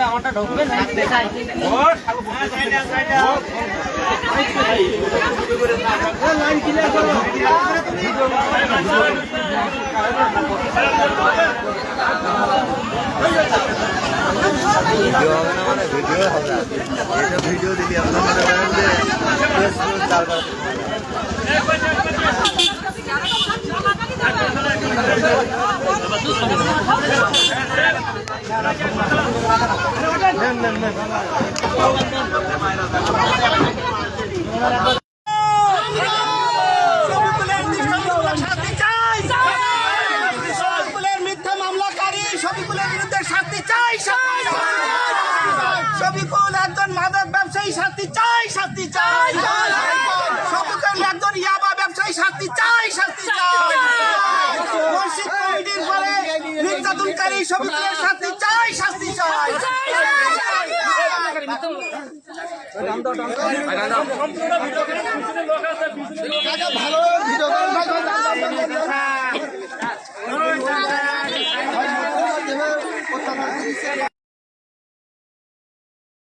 আমারটা ঢুকবে না লাইন ক্লিয়ার করো ভিডিও হবে না মানে ভিডিও হবে এটা ভিডিও দিলি আপনারা মনে করেন যে ফেসবুক চালবার মিথ্যা মামলাকারী শফিকুলের বিরুদ্ধে শাস্তি চাই, শফিকুল একজন মাদক ব্যবসায়ী, শাস্তি চাই, শাস্তি চাই। শফিকুল একজন ইয়াবা ব্যবসায়ী, শাস্তি চাই, শাস্তি চাই। মসজিদ কমিটির পরে নির্যাতনকারী শফিকুলের শাস্তি চাই, শাস্তি চাই। ভালো ভিডিও